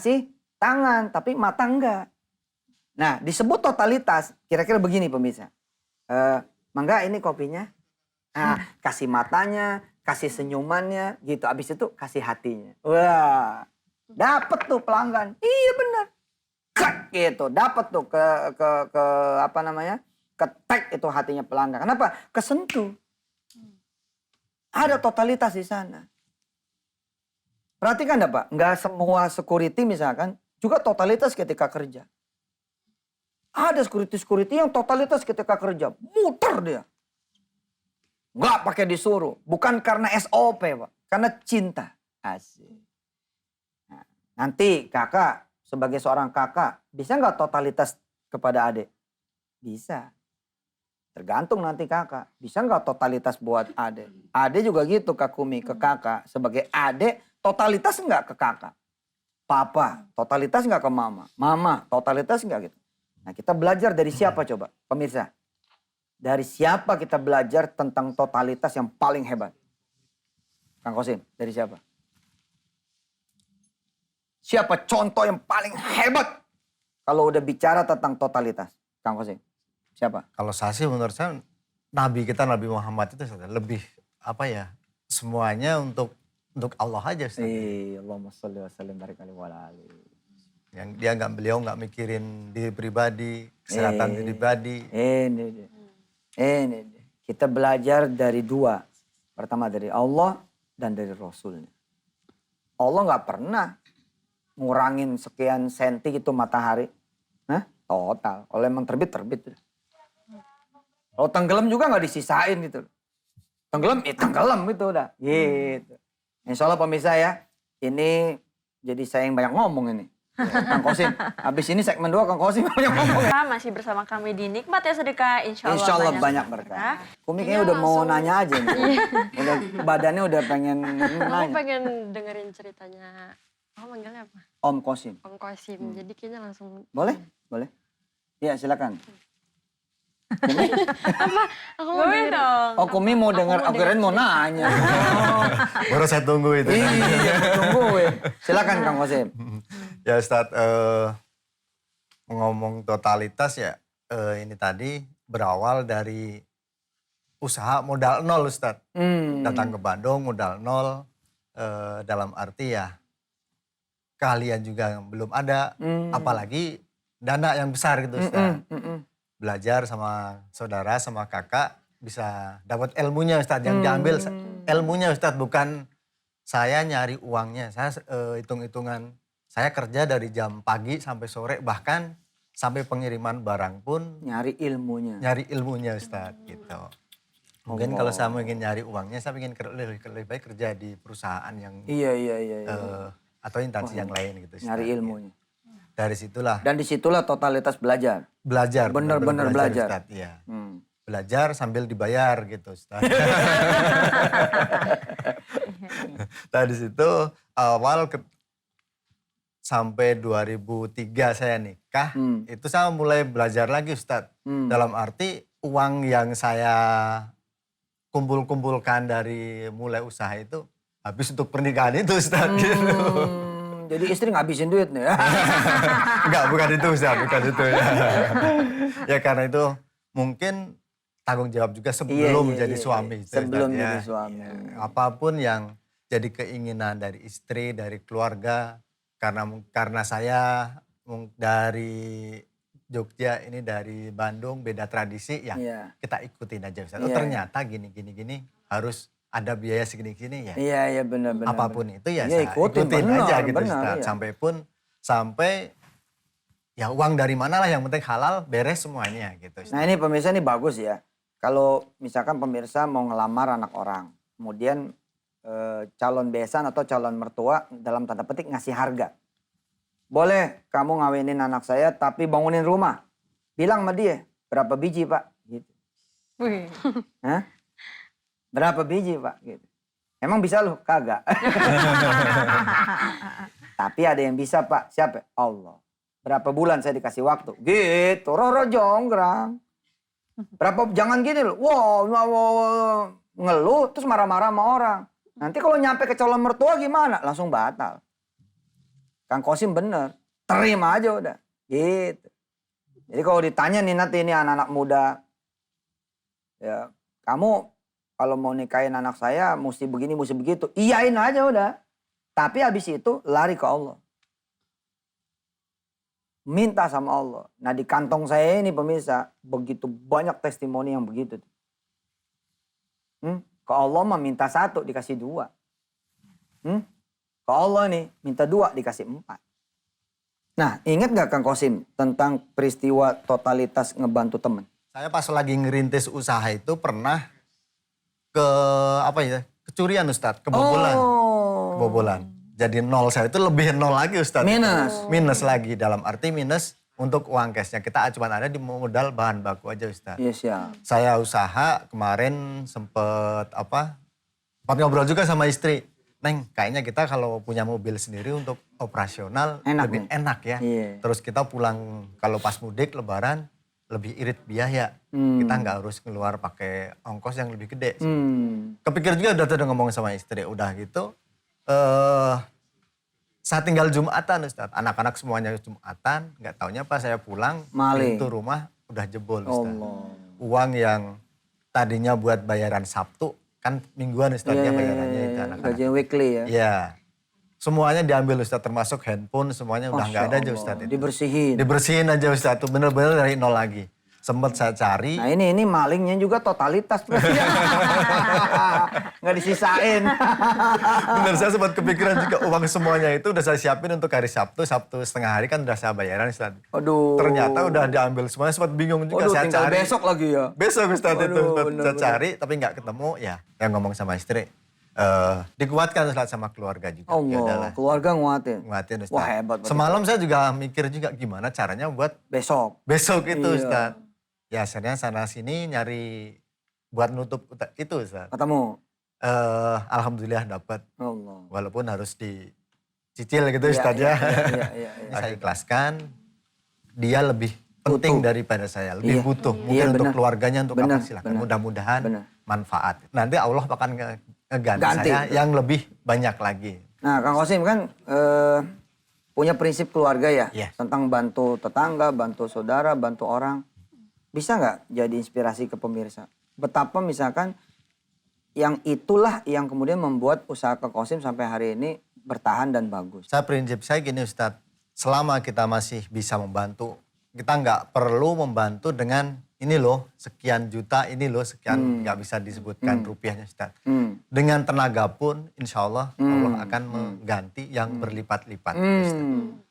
ngasih tangan, tapi mata enggak. Nah, disebut totalitas, kira-kira begini pemirsa. Mangga ini kopinya. Nah, kasih matanya, kasih senyumannya, gitu. Abis itu kasih hatinya. Wah, dapet tuh pelanggan. Iya benar. Gitu, dapet tuh ke apa namanya? Ketek itu hatinya pelanggan. Kenapa? Kesentuh. Ada totalitas di sana. Perhatikan enggak Pak? Enggak semua security misalkan juga totalitas ketika kerja. Ada security yang totalitas ketika kerja. Muter dia. Nggak pakai disuruh. Bukan karena SOP, Pak. Karena cinta. Asik. Nah, nanti kakak, sebagai seorang kakak, bisa nggak totalitas kepada adik? Bisa. Tergantung nanti kakak. Bisa nggak totalitas buat adik? Adik juga gitu, Kak Kumi, ke kakak. Sebagai adik, totalitas nggak ke kakak? Papa, totalitas nggak ke mama? Mama, totalitas nggak gitu? Nah, kita belajar dari siapa coba, pemirsa? Dari siapa kita belajar tentang totalitas yang paling hebat? Kang Kosim, dari siapa? Siapa contoh yang paling hebat kalau udah bicara tentang totalitas? Kang Kosim, siapa? Kalau saya sih menurut saya, Nabi kita, Nabi Muhammad itu lebih, apa ya, semuanya untuk Allah aja. Allahumma sholli wa sallim barik alaihi wa ala alihi. Yang beliau nggak mikirin diri pribadi, kesehatan diri pribadi. Ini. Kita belajar dari dua. Pertama dari Allah dan dari Rasulnya. Allah nggak pernah ngurangin sekian senti gitu matahari. Nah, total. Kalau emang terbit. Kalau tenggelam juga nggak disisain gitu. Tenggelam gitu udah. Gitu. Insya Allah pemirsa ya, ini jadi saya yang banyak ngomong ini. Kang Kosim, habis ini segmen 2 Kang Kosim banyak ngomong. Masih bersama kami di Nikmat ya Sedekah, insya Allah banyak berkah. Kumi kayaknya udah mau nanya aja nih. Udah, badannya udah pengen nanya. Aku pengen dengerin ceritanya, aku manggilnya apa? Om Kosim. Om Kosim, jadi kayaknya langsung. Boleh? Iya silakan. Apa? Aku mau Boleh dong. Oh Kumi mau denger, aku kirain mau nanya. Baru saya tunggu itu. Iya, tungguin. Silakan Kang Kosim. Ya Ustadz, ngomong totalitas ya, ini tadi berawal dari usaha modal nol Ustadz. Datang ke Bandung modal nol, dalam arti ya kalian juga belum ada, apalagi dana yang besar gitu Ustadz. Belajar sama saudara, sama kakak, bisa dapat ilmunya Ustadz. Yang diambil ilmunya Ustadz, bukan saya nyari uangnya. Saya hitung-hitungan, saya kerja dari jam pagi sampai sore, bahkan sampai pengiriman barang pun. Nyari ilmunya Ustadz gitu. Mungkin kalau saya ingin nyari uangnya, saya ingin lebih baik kerja di perusahaan yang atau instansi yang lain gitu Ustadz. Nyari ilmunya. Dari situlah. Dan disitulah totalitas belajar. Bener-bener belajar. Ustadz, iya. Belajar sambil dibayar gitu Ustadz. Nah di situ awal sampai 2003 saya nikah, itu saya mulai belajar lagi Ustadz. Dalam arti uang yang saya kumpul-kumpulkan dari mulai usaha itu habis untuk pernikahan itu Ustadz gitu. Jadi istri ngabisin duit nih ya? Enggak, bukan itu Ustaz, bukan itu ya. Ya karena itu mungkin tanggung jawab juga sebelum jadi suami. Sebelum Ustaz, jadi suami. Ya. Apapun yang jadi keinginan dari istri, dari keluarga. Karena saya dari Jogja, ini dari Bandung, beda tradisi ya. Kita ikutin aja Ustaz. Oh ternyata gini harus ada biaya segini-gini ya. Iya benar. Apapun itu ya saya ikutin aja gitu Ustaz. Sampai ya uang dari mana lah, yang penting halal, beres semuanya gitu Ustaz. Nah ini pemirsa ini bagus ya. Kalau misalkan pemirsa mau ngelamar anak orang, kemudian calon besan atau calon mertua dalam tanda petik ngasih harga. Boleh kamu ngawinin anak saya tapi bangunin rumah. Bilang sama dia, berapa biji Pak? Gitu. Hah? Berapa biji Pak? Gitu. Emang bisa loh? Kagak. Tapi ada yang bisa Pak. Siapa? Allah. Berapa bulan saya dikasih waktu? Gitu. Roro jonggrang. Berapa? Jangan gini loh. Wow, ngeluh terus marah-marah sama orang. Nanti kalau nyampe ke calon mertua gimana? Langsung batal. Kang Kosim bener. Terima aja udah. Gitu. Jadi kalau ditanya nih nanti ini anak-anak muda. Ya kamu kalau mau nikahin anak saya mesti begini, mesti begitu. Iyain aja udah. Tapi habis itu lari ke Allah. Minta sama Allah. Nah di kantong saya ini pemirsa, begitu banyak testimoni yang begitu. Ke Allah mah minta 1 dikasih 2. Ke Allah nih minta 2 dikasih 4. Nah ingat gak Kang Kosim tentang peristiwa totalitas ngebantu temen? Saya pas lagi ngerintis usaha itu pernah kecurian Ustadz, kebobolan. Kebobolan. Jadi nol saya itu lebih nol lagi Ustadz. Minus lagi, dalam arti minus untuk uang cashnya. Kita cuma ada di modal bahan baku aja Ustadz. Iya siap. Saya usaha kemarin sempet ngobrol juga sama istri. Neng, kayaknya kita kalau punya mobil sendiri untuk operasional lebih enak ya. Iya. Terus kita pulang kalau pas mudik lebaran lebih irit biaya. Kita nggak harus keluar pakai ongkos yang lebih gede. Kepikir juga udah ngomong sama istri, udah gitu. Saat tinggal Jumatan Ustadz, anak-anak semuanya Jumatan, nggak taunya pas saya pulang, pintu rumah udah jebol Ustadz. Uang yang tadinya buat bayaran Sabtu, kan mingguan Ustadz ya bayarannya itu anak-anak. Gajian weekly ya? Iya. Semuanya diambil Ustadz, termasuk handphone semuanya udah nggak ada aja Ustadz. Dibersihin? Dibersihin aja Ustadz, tuh bener-bener dari nol lagi. Sempet saya cari. Nah ini malingnya juga totalitas. Nggak disisain. Bener, saya sempat kepikiran juga uang semuanya itu udah saya siapin untuk hari Sabtu setengah hari kan udah saya bayaran Ustadz. Aduh. Ternyata udah diambil semuanya, sempat bingung juga. Saya tinggal cari. besok lagi ya? Besok Ustadz itu, saya cari tapi nggak ketemu ya. Yang ngomong sama istri, dikuatkan Ustadz sama keluarga juga. Allah, keluarga nguatin. Nguatin Ustadz. Wah hebat. Semalam saya juga mikir juga gimana caranya buat besok itu Ustadz. Ya akhirnya sana sini nyari buat nutup itu Ustadz. Ketemu? Alhamdulillah dapat. Allah. Walaupun harus dicicil gitu Ustadz ya. Iya. Saya ikhlaskan. Dia lebih penting daripada saya. Lebih butuh. Mungkin untuk keluarganya, untuk apa silakan. Mudah-mudahan manfaat. Nanti Allah akan ngeganti saya yang lebih banyak lagi. Nah Kang Kosim kan punya prinsip keluarga ya. Tentang bantu tetangga, bantu saudara, bantu orang. Bisa nggak jadi inspirasi ke pemirsa? Betapa misalkan yang itulah yang kemudian membuat usaha Kang Kosim sampai hari ini bertahan dan bagus. Prinsip saya gini Ustadz, selama kita masih bisa membantu, kita nggak perlu membantu dengan ini loh sekian juta, ini loh sekian, nggak bisa disebutkan rupiahnya Ustadz. Dengan tenaga pun insya Allah Allah akan mengganti yang berlipat-lipat Ustadz.